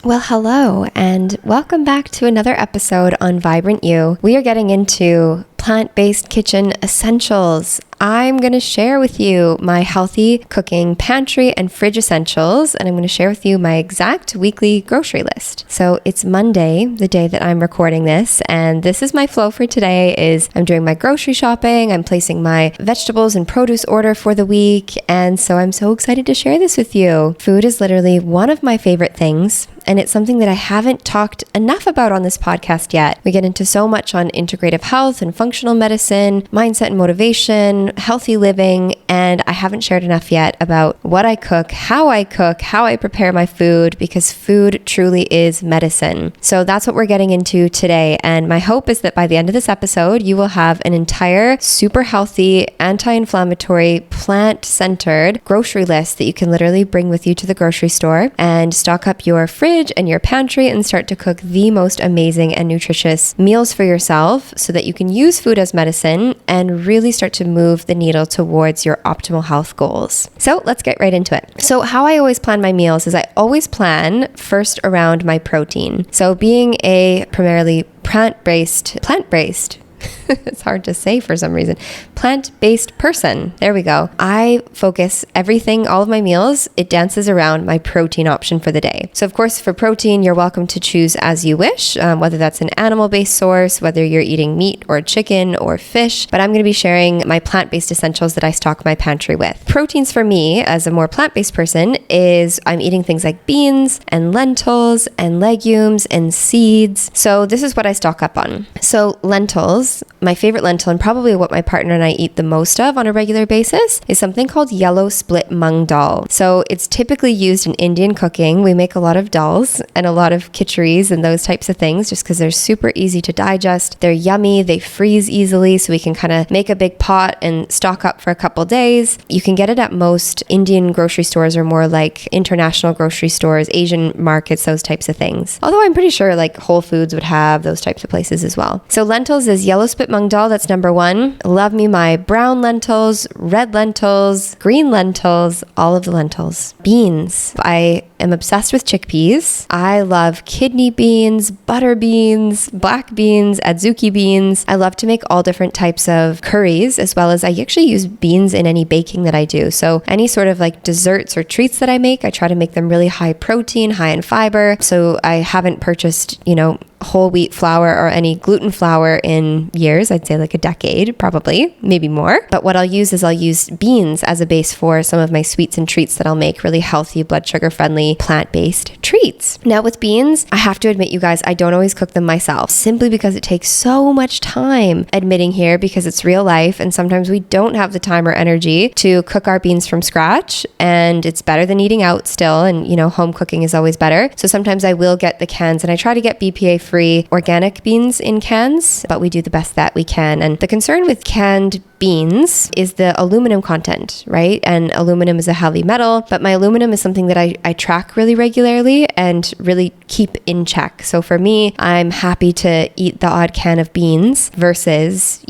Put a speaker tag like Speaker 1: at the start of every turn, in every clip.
Speaker 1: Well, hello, and welcome back to another episode on Vibrant You. We are getting into plant-based kitchen essentials. I'm going to share with you my healthy cooking pantry and fridge essentials, and I'm going to share with you my exact weekly grocery list. So it's Monday, the day that I'm recording this, and this is my flow for today is I'm doing my grocery shopping, I'm placing my vegetables and produce order for the week, and so I'm so excited to share this with you. Food is literally one of my favorite things, and it's something that I haven't talked enough about on this podcast yet. We get into so much on integrative health and functional medicine, mindset and motivation, healthy living, and I haven't shared enough yet about what I cook, how I prepare my food, because food truly is medicine. So that's what we're getting into today, and my hope is that by the end of this episode, you will have an entire super healthy, anti-inflammatory, plant-centered grocery list that you can literally bring with you to the grocery store and stock up your fridge and your pantry and start to cook the most amazing and nutritious meals for yourself so that you can use food as medicine and really start to move the needle towards your optimal health goals. So let's get right into it. So how I always plan my meals is I always plan first around my protein. So being a primarily plant-based, it's hard to say for some reason, plant-based person. There we go. I focus everything, all of my meals, it dances around my protein option for the day. So of course, for protein, you're welcome to choose as you wish, whether that's an animal-based source, whether you're eating meat or chicken or fish, but I'm going to be sharing my plant-based essentials that I stock my pantry with. Proteins for me, as a more plant-based person, is I'm eating things like beans and lentils and legumes and seeds. So this is what I stock up on. So lentils, my favorite lentil, and probably what my partner and I eat the most of on a regular basis, is something called yellow split mung dal. So it's typically used in Indian cooking. We make a lot of dals and a lot of khichiris and those types of things just because they're super easy to digest. They're yummy. They freeze easily, so we can kind of make a big pot and stock up for a couple days. You can get it at most Indian grocery stores or more like international grocery stores, Asian markets, those types of things. Although I'm pretty sure like Whole Foods would have those types of places as well. So lentils is yellow split mung dal, that's number one. Love me my brown lentils, red lentils, green lentils, all of the lentils. Beans. I am obsessed with chickpeas. I love kidney beans, butter beans, black beans, adzuki beans. I love to make all different types of curries, as well as I actually use beans in any baking that I do. So any sort of like desserts or treats that I make, I try to make them really high protein, high in fiber. So I haven't purchased, whole wheat flour or any gluten flour in years. I'd say like a decade, probably, maybe more. But what I'll use beans as a base for some of my sweets and treats that I'll make, really healthy, blood sugar friendly, plant-based treats. Now with beans, I have to admit, you guys, I don't always cook them myself, simply because it takes so much time. Admitting here, because it's real life, and sometimes we don't have the time or energy to cook our beans from scratch, and it's better than eating out still, and home cooking is always better. So sometimes I will get the cans, and I try to get BPA-free organic beans in cans, but we do the best that we can. And the concern with canned beans is the aluminum content, right? And aluminum is a heavy metal, but my aluminum is something that I track really regularly and really keep in check. So for me, I'm happy to eat the odd can of beans versus,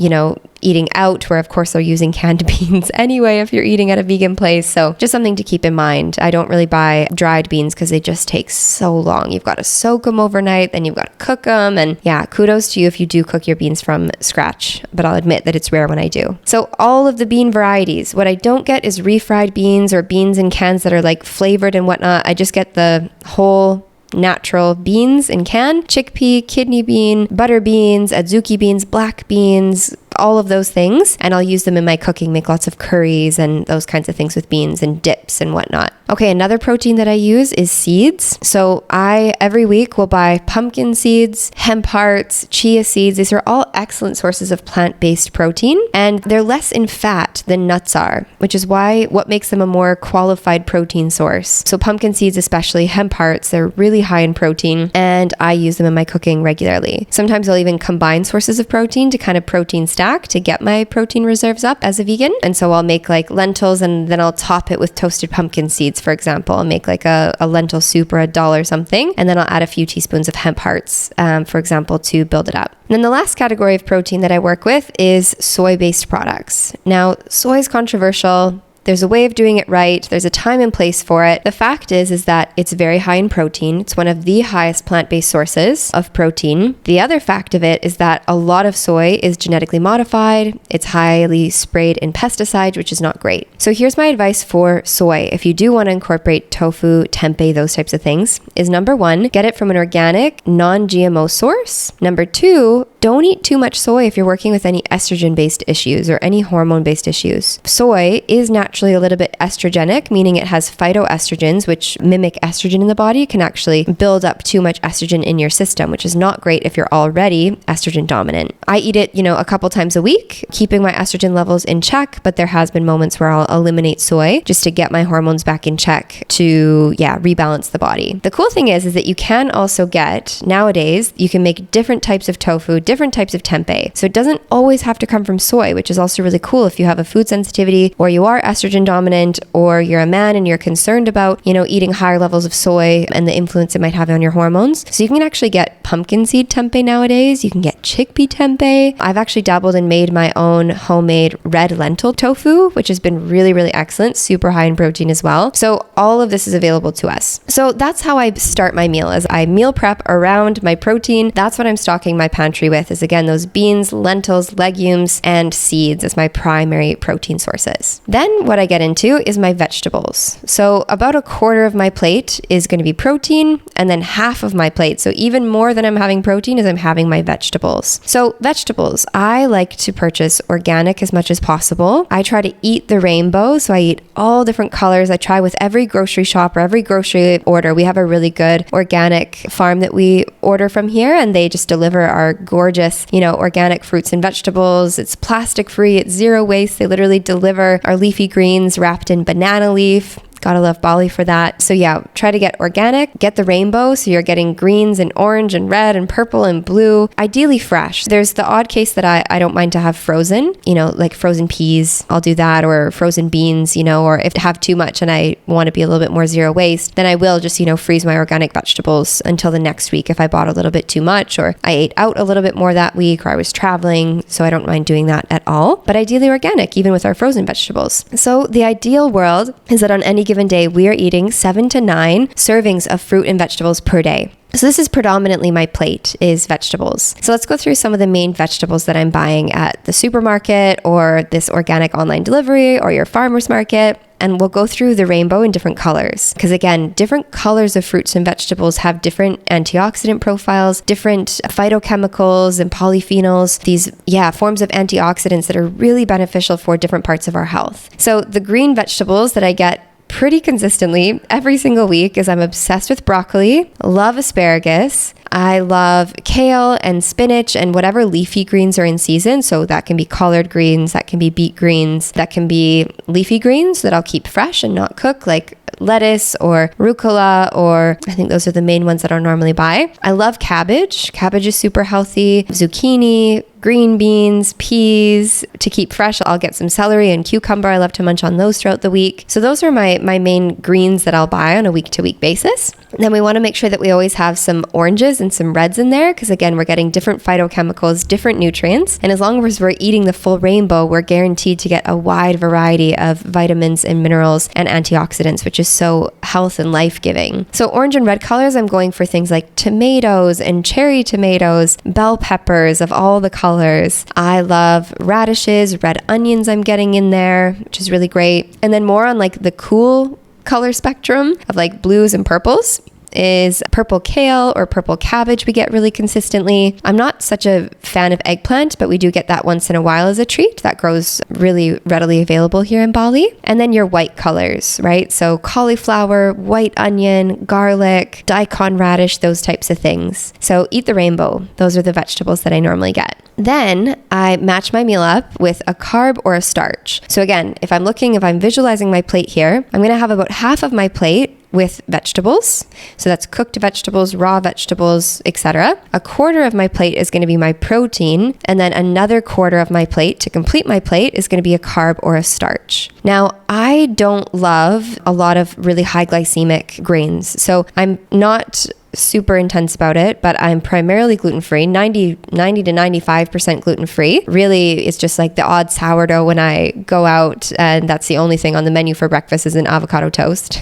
Speaker 1: eating out, where of course they're using canned beans anyway if you're eating at a vegan place. So just something to keep in mind. I don't really buy dried beans because they just take so long. You've got to soak them overnight, then you've got to cook them. And yeah, kudos to you if you do cook your beans from scratch, but I'll admit that it's rare when I do. So all of the bean varieties. What I don't get is refried beans or beans in cans that are like flavored and whatnot. I just get the whole natural beans in can: chickpea, kidney bean, butter beans, adzuki beans, black beans, all of those things. And I'll use them in my cooking, make lots of curries and those kinds of things with beans and dips and whatnot. Okay, another protein that I use is seeds. So I, every week, will buy pumpkin seeds, hemp hearts, chia seeds. These are all excellent sources of plant-based protein, and they're less in fat than nuts are, which is what makes them a more qualified protein source. So pumpkin seeds, especially hemp hearts, they're really high in protein, and I use them in my cooking regularly. Sometimes I'll even combine sources of protein to kind of protein stack to get my protein reserves up as a vegan. And so I'll make like lentils, and then I'll top it with toasted pumpkin seeds, for example. I'll make like a lentil soup or a dal or something, and then I'll add a few teaspoons of hemp hearts, for example, to build it up. And then the last category of protein that I work with is soy-based products. Now, soy is controversial. There's a way of doing it right. There's a time and place for it. The fact is that it's very high in protein. It's one of the highest plant-based sources of protein. The other fact of it is that a lot of soy is genetically modified. It's highly sprayed in pesticides, which is not great. So here's my advice for soy. If you do want to incorporate tofu, tempeh, those types of things, is number one, get it from an organic, non-GMO source. Number two, don't eat too much soy if you're working with any estrogen-based issues or any hormone-based issues. Soy is naturally a little bit estrogenic, meaning it has phytoestrogens, which mimic estrogen in the body, can actually build up too much estrogen in your system, which is not great if you're already estrogen dominant. I eat it, a couple times a week, keeping my estrogen levels in check, but there has been moments where I'll eliminate soy just to get my hormones back in check to, rebalance the body. The cool thing is that you can also get, nowadays, you can make different types of tofu, different types of tempeh. So it doesn't always have to come from soy, which is also really cool if you have a food sensitivity or you are estrogen dominant or you're a man and you're concerned about, eating higher levels of soy and the influence it might have on your hormones. So you can actually get pumpkin seed tempeh nowadays. You can get chickpea tempeh. I've actually dabbled and made my own homemade red lentil tofu, which has been really, really excellent, super high in protein as well. So all of this is available to us. So that's how I start my meal, as I meal prep around my protein. That's what I'm stocking my pantry with, is again, those beans, lentils, legumes, and seeds as my primary protein sources. Then what I get into is my vegetables. So about a quarter of my plate is going to be protein, and then half of my plate, so even more than I'm having protein, is I'm having my vegetables. So vegetables, I like to purchase organic as much as possible. I try to eat the rainbow, so I eat all different colors. I try with every grocery shop or every grocery order. We have a really good organic farm that we order from here, and they just deliver our gorgeous, organic fruits and vegetables. It's plastic free, it's zero waste. They literally deliver our leafy greens wrapped in banana leaf. Gotta love Bali for that. So try to get organic, get the rainbow. So you're getting greens and orange and red and purple and blue, ideally fresh. There's the odd case that I don't mind to have frozen, like frozen peas, I'll do that, or frozen beans, or if I have too much and I want to be a little bit more zero waste, then I will just, freeze my organic vegetables until the next week if I bought a little bit too much, or I ate out a little bit more that week, or I was traveling. So I don't mind doing that at all. But ideally organic, even with our frozen vegetables. So the ideal world is that on any given day, we are eating 7 to 9 servings of fruit and vegetables per day. So this is predominantly my plate, is vegetables. So let's go through some of the main vegetables that I'm buying at the supermarket or this organic online delivery or your farmer's market. And we'll go through the rainbow in different colors. Because again, different colors of fruits and vegetables have different antioxidant profiles, different phytochemicals and polyphenols, these, forms of antioxidants that are really beneficial for different parts of our health. So the green vegetables that I get pretty consistently every single week is I'm obsessed with broccoli, love asparagus. I love kale and spinach and whatever leafy greens are in season. So that can be collard greens, that can be beet greens, that can be leafy greens that I'll keep fresh and not cook, like lettuce or rucola, or I think those are the main ones that I'll normally buy. I love cabbage. Cabbage is super healthy. Zucchini, green beans, peas. To keep fresh, I'll get some celery and cucumber. I love to munch on those throughout the week. So those are my main greens that I'll buy on a week-to-week basis. Then we want to make sure that we always have some oranges and some reds in there, because again, we're getting different phytochemicals, different nutrients. And as long as we're eating the full rainbow, we're guaranteed to get a wide variety of vitamins and minerals and antioxidants, which is so health and life-giving. So orange and red colors, I'm going for things like tomatoes and cherry tomatoes, bell peppers of all the colors. I love radishes, red onions I'm getting in there, which is really great. And then more on like the cool color spectrum of like blues and purples is purple kale or purple cabbage we get really consistently. I'm not such a fan of eggplant, but we do get that once in a while as a treat. That grows really readily available here in Bali. And then your white colors, right? So cauliflower, white onion, garlic, daikon radish, those types of things. So eat the rainbow. Those are the vegetables that I normally get. Then I match my meal up with a carb or a starch. So again, if I'm visualizing my plate here, I'm going to have about half of my plate with vegetables. So that's cooked vegetables, raw vegetables, etc. A quarter of my plate is going to be my protein, and then another quarter of my plate to complete my plate is going to be a carb or a starch. Now, I don't love a lot of really high glycemic grains. So I'm not super intense about it, but I'm primarily gluten-free, 90 to 95% gluten-free. Really, it's just like the odd sourdough when I go out, and that's the only thing on the menu for breakfast is an avocado toast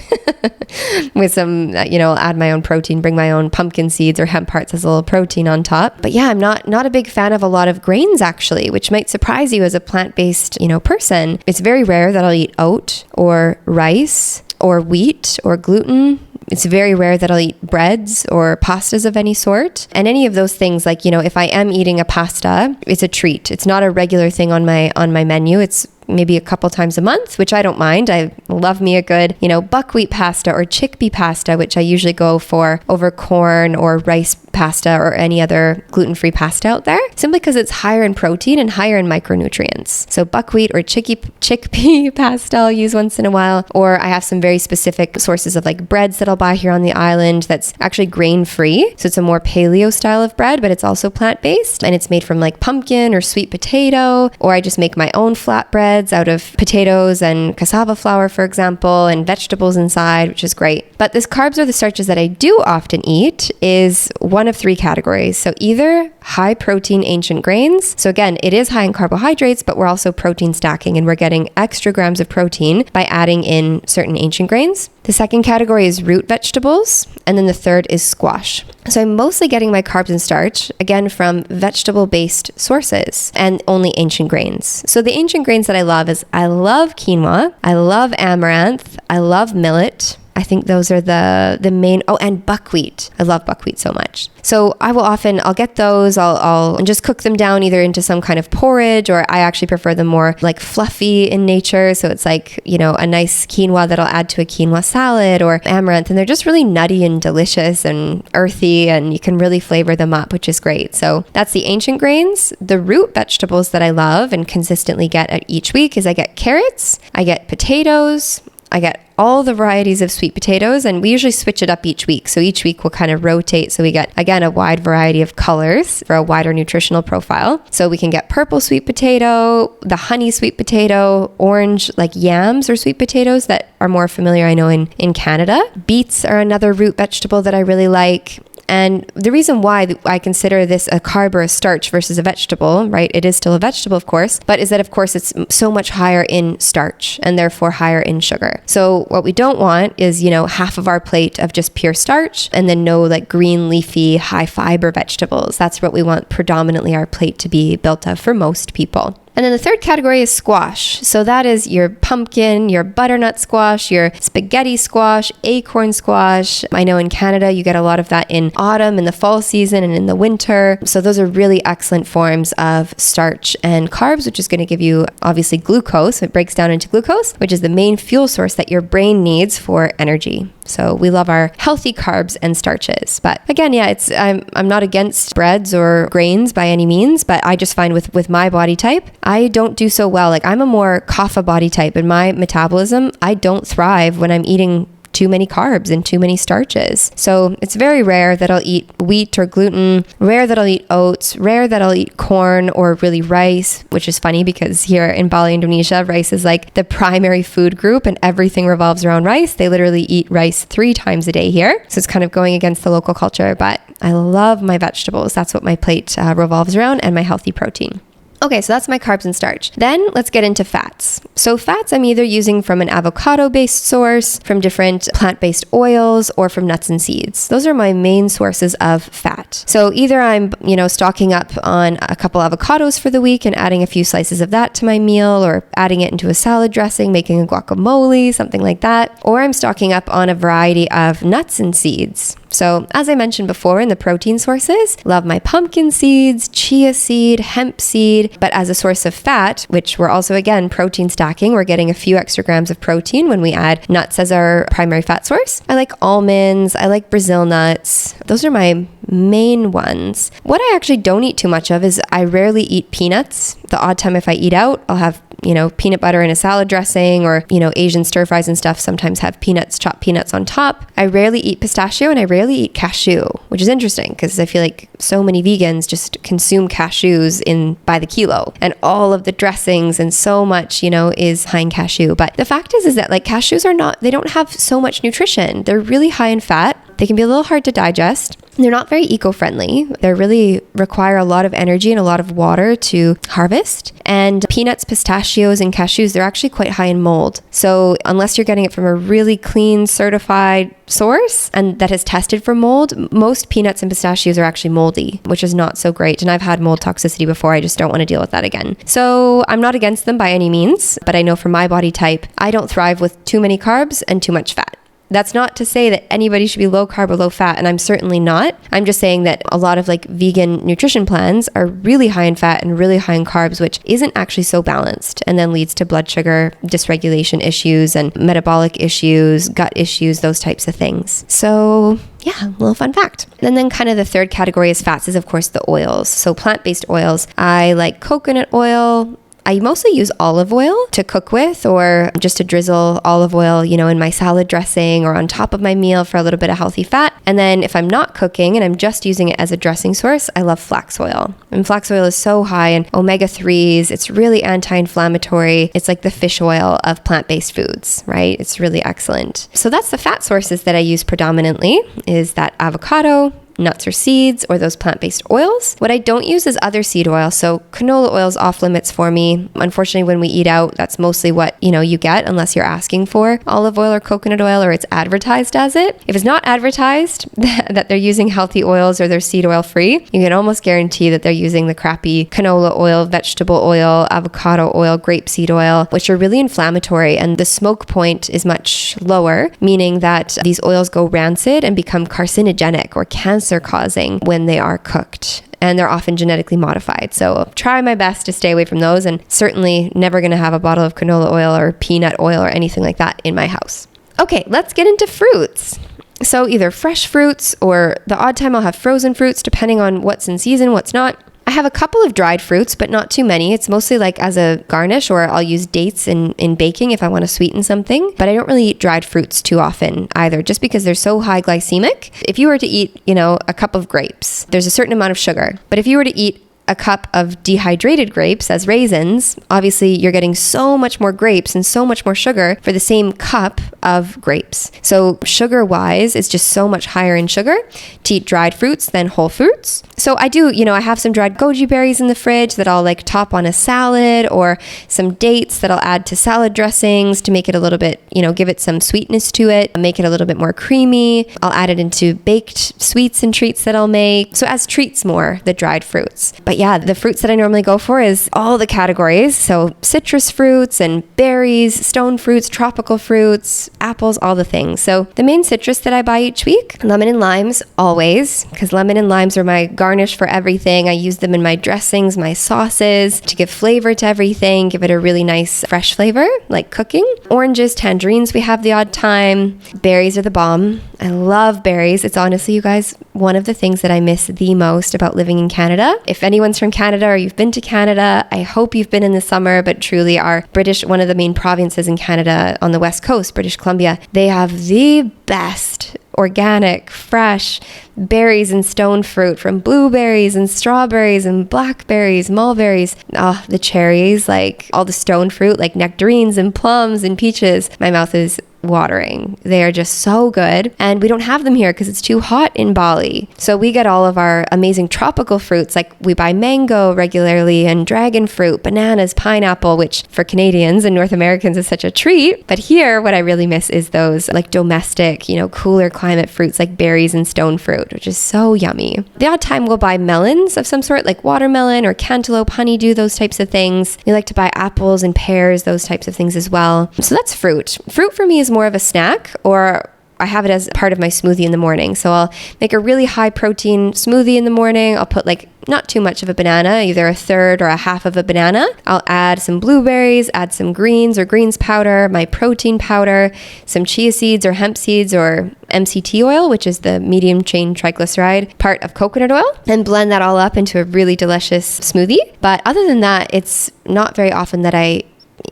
Speaker 1: with some, I'll add my own protein, bring my own pumpkin seeds or hemp hearts as a little protein on top. But yeah, I'm not a big fan of a lot of grains actually, which might surprise you as a plant-based, person. It's very rare that I'll eat oat or rice or wheat or gluten. It's very rare that I'll eat breads or pastas of any sort. And any of those things, like, if I am eating a pasta, it's a treat. It's not a regular thing on my menu. It's maybe a couple times a month, which I don't mind. I love me a good, buckwheat pasta or chickpea pasta, which I usually go for over corn or rice pasta or any other gluten-free pasta out there, simply because it's higher in protein and higher in micronutrients. So buckwheat or chickpea pasta I'll use once in a while, or I have some very specific sources of like breads that I'll buy here on the island that's actually grain-free. So it's a more paleo style of bread, but it's also plant-based, and it's made from like pumpkin or sweet potato, or I just make my own flatbread out of potatoes and cassava flour, for example, and vegetables inside, which is great. But this carbs or the starches that I do often eat is one of three categories. So either high protein ancient grains. So again, it is high in carbohydrates, but we're also protein stacking, and we're getting extra grams of protein by adding in certain ancient grains. The second category is root vegetables, and then the third is squash. So I'm mostly getting my carbs and starch, again, from vegetable-based sources and only ancient grains. So the ancient grains that I love is I love quinoa, I love amaranth, I love millet. I think those are the main, and buckwheat. I love buckwheat so much. So I'll get those, I'll just cook them down either into some kind of porridge, or I actually prefer them more like fluffy in nature. So it's like, a nice quinoa that I'll add to a quinoa salad, or amaranth, and they're just really nutty and delicious and earthy, and you can really flavor them up, which is great. So that's the ancient grains. The root vegetables that I love and consistently get at each week is I get carrots, I get potatoes, I get all the varieties of sweet potatoes, and we usually switch it up each week. So each week we'll kind of rotate. So we get, again, a wide variety of colors for a wider nutritional profile. So we can get purple sweet potato, the honey sweet potato, orange, like yams or sweet potatoes that are more familiar, I know, in Canada. Beets are another root vegetable that I really like. And the reason why I consider this a carb or a starch versus a vegetable, right? It is still a vegetable, of course, but is that, of course, it's so much higher in starch and therefore higher in sugar. So what we don't want is, half of our plate of just pure starch and then no like green, leafy, high fiber vegetables. That's what we want predominantly our plate to be built of for most people. And then the third category is squash. So that is your pumpkin, your butternut squash, your spaghetti squash, acorn squash. I know in Canada, you get a lot of that in autumn, in the fall season, and in the winter. So those are really excellent forms of starch and carbs, which is going to give you obviously glucose. It breaks down into glucose, which is the main fuel source that your brain needs for energy. So we love our healthy carbs and starches. But again, yeah, I'm not against breads or grains by any means, but I just find with my body type, I don't do so well. Like I'm a more kapha body type, and my metabolism, I don't thrive when I'm eating too many carbs and too many starches. So it's very rare that I'll eat wheat or gluten, rare that I'll eat oats, rare that I'll eat corn or really rice, which is funny because here in Bali, Indonesia, rice is like the primary food group and everything revolves around rice. They literally eat rice 3 times a day here. So it's kind of going against the local culture, but I love my vegetables. That's what my plate revolves around, and my healthy protein. Okay, so that's my carbs and starch. Then let's get into fats. So fats I'm either using from an avocado-based source, from different plant-based oils, or from nuts and seeds. Those are my main sources of fat. So either I'm, stocking up on a couple avocados for the week and adding a few slices of that to my meal, or adding it into a salad dressing, making a guacamole, something like that. Or I'm stocking up on a variety of nuts and seeds. So as I mentioned before in the protein sources, love my pumpkin seeds, chia seed, hemp seed, but as a source of fat, which we're also, again, protein stacking, we're getting a few extra grams of protein when we add nuts as our primary fat source. I like almonds, I like Brazil nuts. Those are my main ones. What I actually don't eat too much of is I rarely eat peanuts. The odd time if I eat out, I'll have peanut butter in a salad dressing, or, Asian stir fries and stuff sometimes have chopped peanuts on top. I rarely eat pistachio and I rarely eat cashew, which is interesting because I feel like so many vegans just consume cashews by the kilo, and all of the dressings and so much, is high in cashew. But the fact is that like cashews they don't have so much nutrition. They're really high in fat. They can be a little hard to digest. They're not very eco-friendly. They really require a lot of energy and a lot of water to harvest. And peanuts, pistachios, and cashews, they're actually quite high in mold. So unless you're getting it from a really clean, certified source and that has tested for mold, most peanuts and pistachios are actually moldy, which is not so great. And I've had mold toxicity before. I just don't want to deal with that again. So I'm not against them by any means, but I know for my body type, I don't thrive with too many carbs and too much fat. That's not to say that anybody should be low carb or low fat, and I'm certainly not. I'm just saying that a lot of like vegan nutrition plans are really high in fat and really high in carbs, which isn't actually so balanced, and then leads to blood sugar dysregulation issues and metabolic issues, gut issues, those types of things. So yeah, a little fun fact. And then kind of the third category is fats is of course the oils. So plant-based oils. I like coconut oil. I mostly use olive oil to cook with, or just to drizzle olive oil, in my salad dressing or on top of my meal for a little bit of healthy fat. And then if I'm not cooking and I'm just using it as a dressing source, I love flax oil. And flax oil is so high in omega-3s. It's really anti-inflammatory. It's like the fish oil of plant-based foods, right? It's really excellent. So that's the fat sources that I use predominantly, is that avocado, nuts or seeds, or those plant-based oils. What I don't use is other seed oil. So canola oil is off limits for me. Unfortunately, when we eat out, that's mostly what, you get unless you're asking for olive oil or coconut oil, or it's advertised as it. If it's not advertised that they're using healthy oils or they're seed oil free, you can almost guarantee that they're using the crappy canola oil, vegetable oil, avocado oil, grapeseed oil, which are really inflammatory. And the smoke point is much lower, meaning that these oils go rancid and become carcinogenic or cancer causing when they are cooked. And they're often genetically modified. So I'll try my best to stay away from those, and certainly never going to have a bottle of canola oil or peanut oil or anything like that in my house. Okay, let's get into fruits. So either fresh fruits, or the odd time I'll have frozen fruits depending on what's in season, what's not. I have a couple of dried fruits, but not too many. It's mostly like as a garnish, or I'll use dates in baking if I want to sweeten something. But I don't really eat dried fruits too often either, just because they're so high glycemic. If you were to eat, a cup of grapes, there's a certain amount of sugar. But if you were to eat a cup of dehydrated grapes as raisins, obviously you're getting so much more grapes and so much more sugar for the same cup of grapes. So sugar-wise, it's just so much higher in sugar to eat dried fruits than whole fruits. So I do, I have some dried goji berries in the fridge that I'll like top on a salad, or some dates that I'll add to salad dressings to make it a little bit, give it some sweetness to it, make it a little bit more creamy. I'll add it into baked sweets and treats that I'll make. So as treats more, the dried fruits. But yeah, the fruits that I normally go for is all the categories. So citrus fruits and berries, stone fruits, tropical fruits, apples, all the things. So the main citrus that I buy each week, lemon and limes, always, because lemon and limes are my garnish for everything. I use them in my dressings, my sauces, to give flavor to everything, give it a really nice fresh flavor, like cooking. Oranges, tangerines, we have the odd time. Berries are the bomb. I love berries. It's honestly, you guys, one of the things that I miss the most about living in Canada. If anyone's from Canada or you've been to Canada, I hope you've been in the summer, but truly one of the main provinces in Canada on the West Coast, British Columbia, they have the best organic, fresh berries and stone fruit, from blueberries and strawberries and blackberries, mulberries, the cherries, like all the stone fruit, like nectarines and plums and peaches. My mouth is watering. They are just so good. And we don't have them here because it's too hot in Bali. So we get all of our amazing tropical fruits. Like we buy mango regularly, and dragon fruit, bananas, pineapple, which for Canadians and North Americans is such a treat. But here, what I really miss is those like domestic, cooler climate fruits like berries and stone fruit, which is so yummy. The odd time we'll buy melons of some sort, like watermelon or cantaloupe, honeydew, those types of things. We like to buy apples and pears, those types of things as well. So that's fruit. Fruit for me is more of a snack, or I have it as part of my smoothie in the morning. So I'll make a really high protein smoothie in the morning. I'll put like not too much of a banana, either a third or a half of a banana. I'll add some blueberries, add some greens or greens powder, my protein powder, some chia seeds or hemp seeds, or MCT oil, which is the medium chain triglyceride part of coconut oil, and blend that all up into a really delicious smoothie. But other than that, it's not very often that I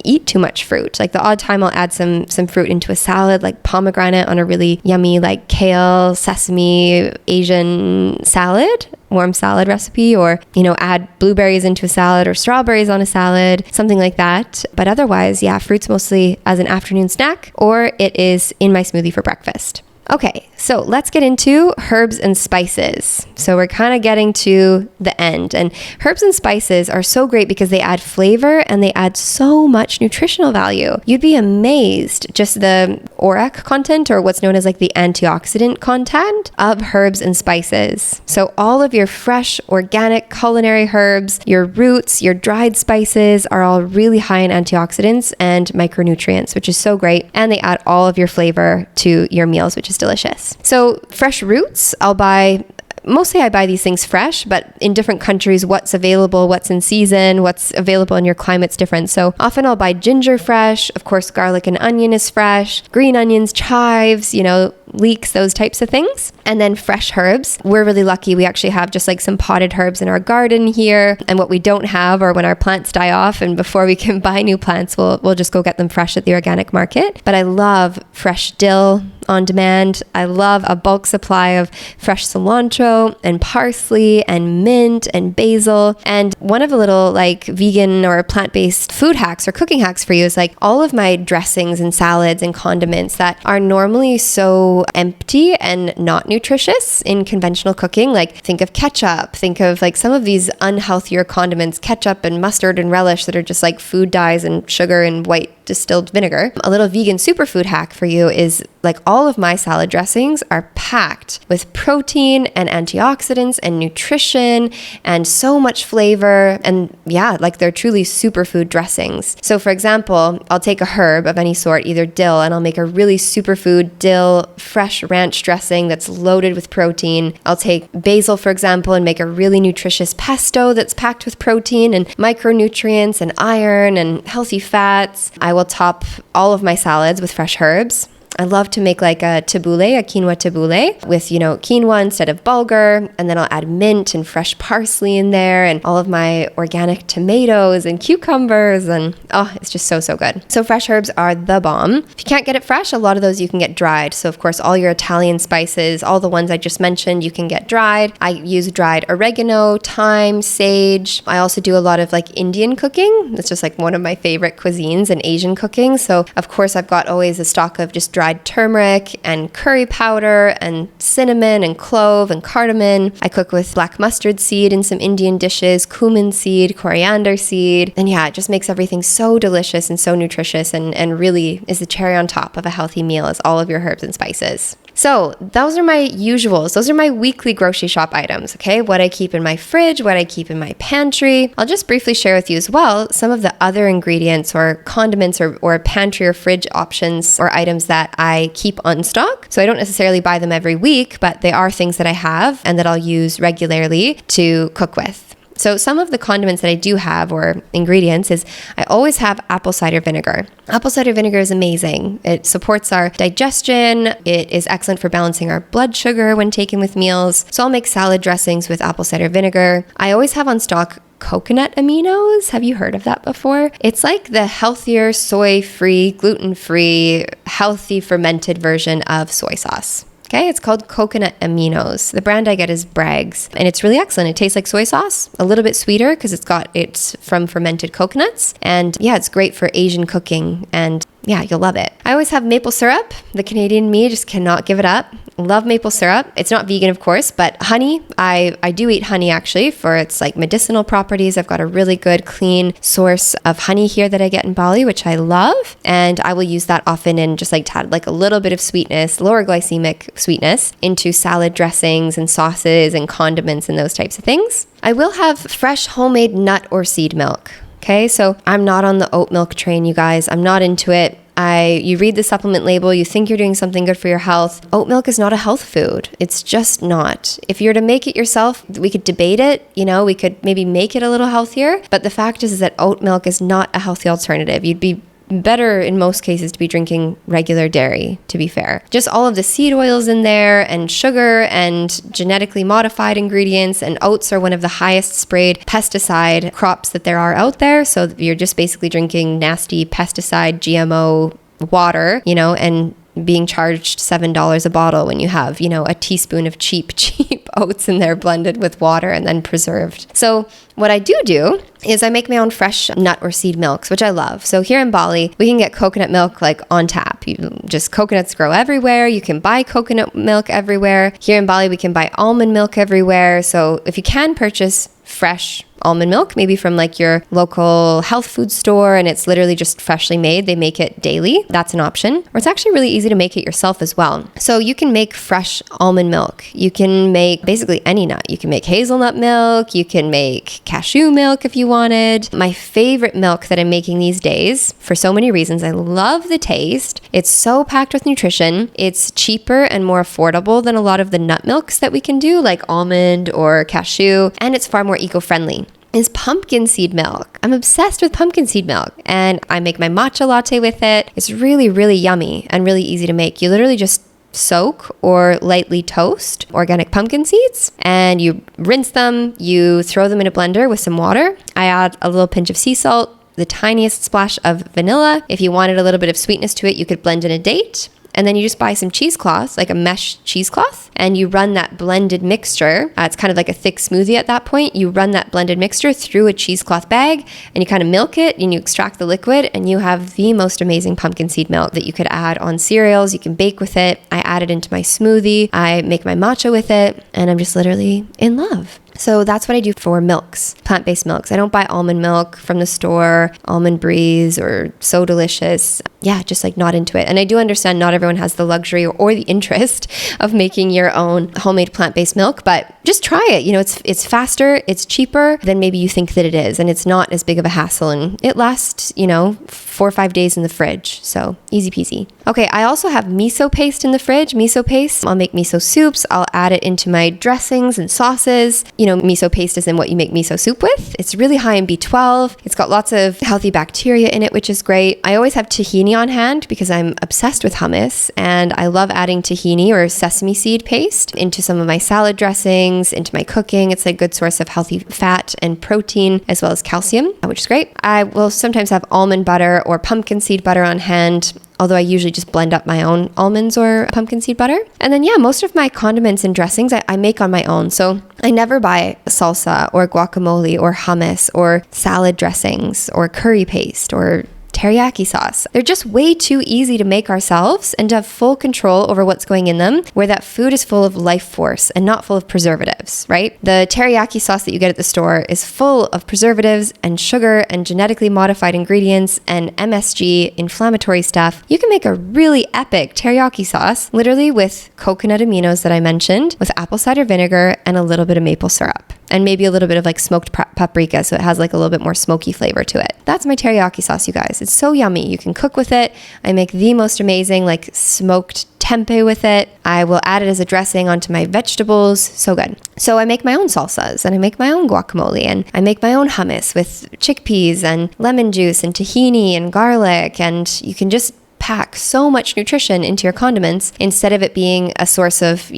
Speaker 1: eat too much fruit. Like the odd time I'll add some fruit into a salad, like pomegranate on a really yummy like kale, sesame, Asian salad, warm salad recipe, or, add blueberries into a salad or strawberries on a salad, something like that. But otherwise, yeah, fruit's mostly as an afternoon snack, or it is in my smoothie for breakfast. Okay, so let's get into herbs and spices. So we're kind of getting to the end, and herbs and spices are so great because they add flavor and they add so much nutritional value. You'd be amazed just the ORAC content, or what's known as like the antioxidant content of herbs and spices. So all of your fresh, organic culinary herbs, your roots, your dried spices are all really high in antioxidants and micronutrients, which is so great. And they add all of your flavor to your meals, which is delicious. So fresh roots, I buy these things fresh, but in different countries, what's available, what's in season, what's available in your climate's different. So often I'll buy ginger fresh. Of course, garlic and onion is fresh. Green onions, chives, leeks, those types of things. And then fresh herbs. We're really lucky. We actually have just like some potted herbs in our garden here. And what we don't have, or when our plants die off and before we can buy new plants, we'll just go get them fresh at the organic market. But I love fresh dill on demand. I love a bulk supply of fresh cilantro and parsley and mint and basil. And one of the little like vegan or plant-based food hacks or cooking hacks for you is like all of my dressings and salads and condiments that are normally so empty and not nutritious in conventional cooking. Like think of ketchup, think of like some of these unhealthier condiments, ketchup and mustard and relish that are just like food dyes and sugar and white distilled vinegar. A little vegan superfood hack for you is like all of my salad dressings are packed with protein and antioxidants and nutrition and so much flavor. And yeah, like they're truly superfood dressings. So for example, I'll take a herb of any sort, either dill, and I'll make a really superfood dill fresh ranch dressing that's loaded with protein. I'll take basil, for example, and make a really nutritious pesto that's packed with protein and micronutrients and iron and healthy fats. I will top all of my salads with fresh herbs. I love to make like a tabbouleh, a quinoa tabbouleh with, quinoa instead of bulgur. And then I'll add mint and fresh parsley in there and all of my organic tomatoes and cucumbers. And it's just so, so good. So fresh herbs are the bomb. If you can't get it fresh, a lot of those you can get dried. So of course, all your Italian spices, all the ones I just mentioned, you can get dried. I use dried oregano, thyme, sage. I also do a lot of like Indian cooking. It's just like one of my favorite cuisines in Asian cooking. So of course, I've got always a stock of just dried turmeric and curry powder and cinnamon and clove and cardamom. I cook with black mustard seed in some Indian dishes, cumin seed, coriander seed. And yeah, it just makes everything so delicious and so nutritious and really is the cherry on top of a healthy meal is all of your herbs and spices. So those are my usuals. Those are my weekly grocery shop items, okay? What I keep in my fridge, what I keep in my pantry. I'll just briefly share with you as well some of the other ingredients or condiments or pantry or fridge options or items that I keep on stock. So I don't necessarily buy them every week, but they are things that I have and that I'll use regularly to cook with. So some of the condiments that I do have or ingredients is I always have apple cider vinegar. Apple cider vinegar is amazing. It supports our digestion. It is excellent for balancing our blood sugar when taken with meals. So I'll make salad dressings with apple cider vinegar. I always have on stock coconut aminos. Have you heard of that before? It's like the healthier, soy-free, gluten-free, healthy fermented version of soy sauce. Okay, it's called coconut aminos. The brand I get is Bragg's, and it's really excellent. It tastes like soy sauce, a little bit sweeter because it's from fermented coconuts. And yeah, it's great for Asian cooking, and yeah, you'll love it. I always have maple syrup. The Canadian me just cannot give it up. Love maple syrup. It's not vegan, of course, but honey, I do eat honey actually for its like medicinal properties. I've got a really good clean source of honey here that I get in Bali, which I love. And I will use that often and just like to add like a little bit of sweetness, lower glycemic sweetness into salad dressings and sauces and condiments and those types of things. I will have fresh homemade nut or seed milk. Okay, so I'm not on the oat milk train, you guys. I'm not into it. You read the supplement label, you think you're doing something good for your health. Oat milk is not a health food. It's just not. If you're to make it yourself, we could debate it. We could maybe make it a little healthier. But the fact is that oat milk is not a healthy alternative. You'd be better in most cases to be drinking regular dairy, to be fair. Just all of the seed oils in there and sugar and genetically modified ingredients, and oats are one of the highest sprayed pesticide crops that there are out there. So you're just basically drinking nasty pesticide GMO water, and being charged $7 a bottle when you have, a teaspoon of cheap oats in there blended with water and then preserved. So what I do is I make my own fresh nut or seed milks, which I love. So here in Bali, we can get coconut milk like on tap. Coconuts grow everywhere. You can buy coconut milk everywhere. Here in Bali, we can buy almond milk everywhere. So if you can purchase fresh almond milk, maybe from like your local health food store, and it's literally just freshly made. They make it daily. That's an option. Or it's actually really easy to make it yourself as well. So you can make fresh almond milk. You can make basically any nut. You can make hazelnut milk. You can make cashew milk if you wanted. My favorite milk that I'm making these days, for so many reasons, I love the taste. It's so packed with nutrition. It's cheaper and more affordable than a lot of the nut milks that we can do, like almond or cashew, and it's far more eco-friendly, is pumpkin seed milk. I'm obsessed with pumpkin seed milk, and I make my matcha latte with it. It's really, really yummy and really easy to make. You literally just soak or lightly toast organic pumpkin seeds, and you rinse them, you throw them in a blender with some water. I add a little pinch of sea salt, the tiniest splash of vanilla. If you wanted a little bit of sweetness to it, you could blend in a date. And then you just buy some cheesecloths, like a mesh cheesecloth, and you run that blended mixture. It's kind of like a thick smoothie at that point. You run that blended mixture through a cheesecloth bag, and you kind of milk it, and you extract the liquid, and you have the most amazing pumpkin seed milk that you could add on cereals. You can bake with it. I add it into my smoothie. I make my matcha with it, and I'm just literally in love. So that's what I do for milks, plant-based milks. I don't buy almond milk from the store, Almond Breeze or So Delicious. Yeah, just like not into it. And I do understand not everyone has the luxury or the interest of making your own homemade plant-based milk, but just try it. It's faster, it's cheaper than maybe you think that it is, and it's not as big of a hassle, and it lasts, 4 or 5 days in the fridge. So easy peasy. Okay, I also have miso paste in the fridge, miso paste. I'll make miso soups. I'll add it into my dressings and sauces. Miso paste is in what you make miso soup with. It's really high in B12. It's got lots of healthy bacteria in it, which is great. I always have tahini on hand because I'm obsessed with hummus, and I love adding tahini or sesame seed paste into some of my salad dressings, into my cooking. It's a good source of healthy fat and protein, as well as calcium, which is great. I will sometimes have almond butter or pumpkin seed butter on hand, although I usually just blend up my own almonds or pumpkin seed butter. And then, most of my condiments and dressings I make on my own. So I never buy salsa or guacamole or hummus or salad dressings or curry paste or teriyaki sauce. They're just way too easy to make ourselves and to have full control over what's going in them, where that food is full of life force and not full of preservatives, right? The teriyaki sauce that you get at the store is full of preservatives and sugar and genetically modified ingredients and MSG, inflammatory stuff. You can make a really epic teriyaki sauce, literally with coconut aminos that I mentioned, with apple cider vinegar and a little bit of maple syrup. And maybe a little bit of like smoked paprika, so it has like a little bit more smoky flavor to it. That's my teriyaki sauce, you guys. It's so yummy. You can cook with it. I make the most amazing like smoked tempeh with it. I will add it as a dressing onto my vegetables. So good. So I make my own salsas, and I make my own guacamole, and I make my own hummus with chickpeas and lemon juice and tahini and garlic, and you can just pack so much nutrition into your condiments instead of it being a source of,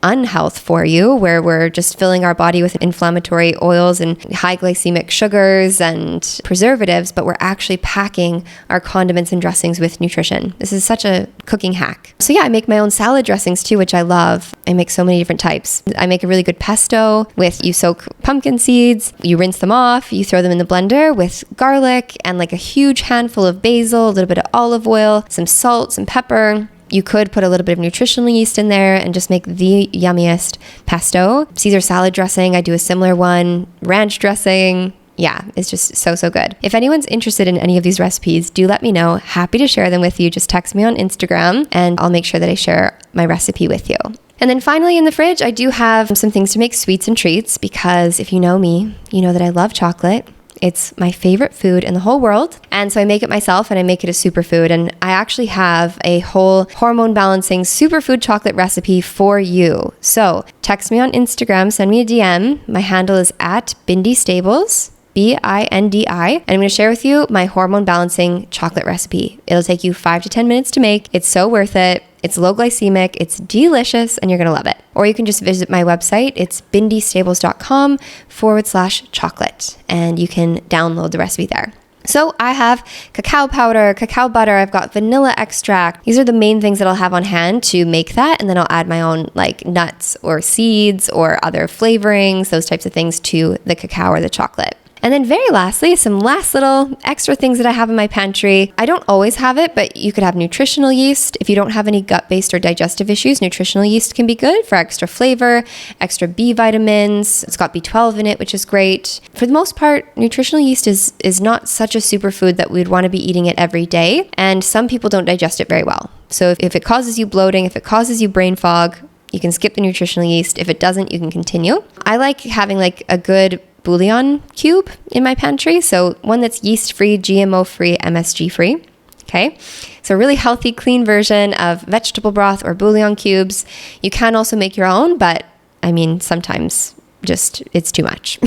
Speaker 1: unhealth for you, where we're just filling our body with inflammatory oils and high glycemic sugars and preservatives, but we're actually packing our condiments and dressings with nutrition. This is such a cooking hack. So I make my own salad dressings too, which I love. I make so many different types. I make a really good pesto you soak pumpkin seeds, you rinse them off, you throw them in the blender with garlic and like a huge handful of basil, a little bit of olive oil, some salt, some pepper. You could put a little bit of nutritional yeast in there and just make the yummiest pesto. Caesar salad dressing, I do a similar one. Ranch dressing. Yeah, it's just so, so good. If anyone's interested in any of these recipes, do let me know. Happy to share them with you. Just text me on Instagram and I'll make sure that I share my recipe with you. And then finally in the fridge, I do have some things to make sweets and treats, because if you know me, you know that I love chocolate. It's my favorite food in the whole world. And so I make it myself, and I make it a superfood. And I actually have a whole hormone balancing superfood chocolate recipe for you. So text me on Instagram, send me a DM. My handle is @BindyStables. Bindi, and I'm going to share with you my hormone balancing chocolate recipe. It'll take you 5 to 10 minutes to make. It's so worth it. It's low glycemic, it's delicious, and you're going to love it. Or you can just visit my website. It's bindistables.com/chocolate, and you can download the recipe there. So I have cacao powder, cacao butter, I've got vanilla extract. These are the main things that I'll have on hand to make that. And then I'll add my own like nuts or seeds or other flavorings, those types of things to the cacao or the chocolate. And then very lastly, some last little extra things that I have in my pantry. I don't always have it, but you could have nutritional yeast. If you don't have any gut-based or digestive issues, nutritional yeast can be good for extra flavor, extra B vitamins. It's got B12 in it, which is great. For the most part, nutritional yeast is not such a superfood that we'd want to be eating it every day. And some people don't digest it very well. So if it causes you bloating, if it causes you brain fog, you can skip the nutritional yeast. If it doesn't, you can continue. I like having like a good bouillon cube in my pantry. So one that's yeast-free, GMO-free, MSG-free. Okay. So a really healthy, clean version of vegetable broth or bouillon cubes. You can also make your own, but I mean, sometimes just it's too much.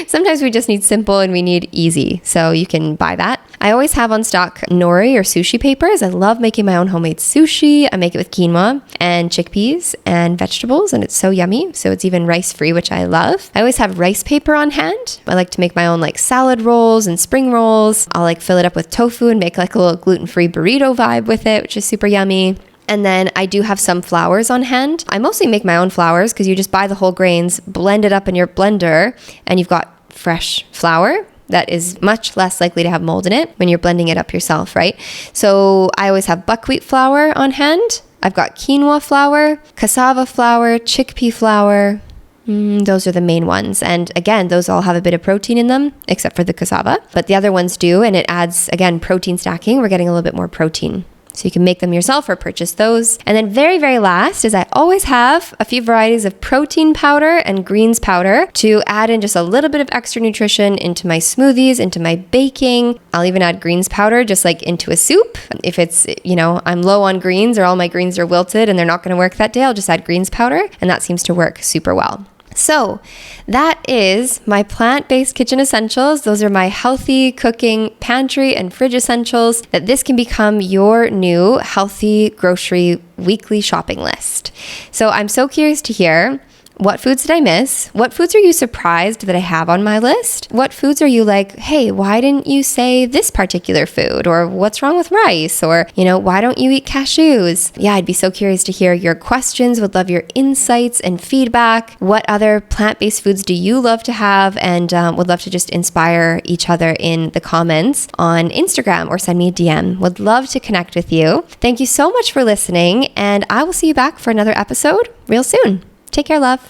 Speaker 1: Sometimes we just need simple and we need easy. So you can buy that. I always have on stock nori or sushi papers. I love making my own homemade sushi. I make it with quinoa and chickpeas and vegetables, and it's so yummy. So it's even rice-free, which I love. I always have rice paper on hand. I like to make my own like salad rolls and spring rolls. I'll like fill it up with tofu and make like a little gluten-free burrito vibe with it, which is super yummy. And then I do have some flours on hand. I mostly make my own flours because you just buy the whole grains, blend it up in your blender, and you've got fresh flour that is much less likely to have mold in it when you're blending it up yourself, right? So I always have buckwheat flour on hand. I've got quinoa flour, cassava flour, chickpea flour. Those are the main ones. And again, those all have a bit of protein in them, except for the cassava. But the other ones do, and it adds, again, protein stacking. We're getting a little bit more protein. So you can make them yourself or purchase those. And then very, very last is I always have a few varieties of protein powder and greens powder to add in just a little bit of extra nutrition into my smoothies, into my baking. I'll even add greens powder just like into a soup. If it's, I'm low on greens or all my greens are wilted and they're not going to work that day, I'll just add greens powder, and that seems to work super well. So that is my plant-based kitchen essentials. Those are my healthy cooking pantry and fridge essentials that this can become your new healthy grocery weekly shopping list. So I'm so curious to hear, what foods did I miss? What foods are you surprised that I have on my list? What foods are you like, hey, why didn't you say this particular food? Or what's wrong with rice? Or, why don't you eat cashews? Yeah, I'd be so curious to hear your questions. Would love your insights and feedback. What other plant-based foods do you love to have? And would love to just inspire each other in the comments on Instagram or send me a DM. Would love to connect with you. Thank you so much for listening. And I will see you back for another episode real soon. Take care, love.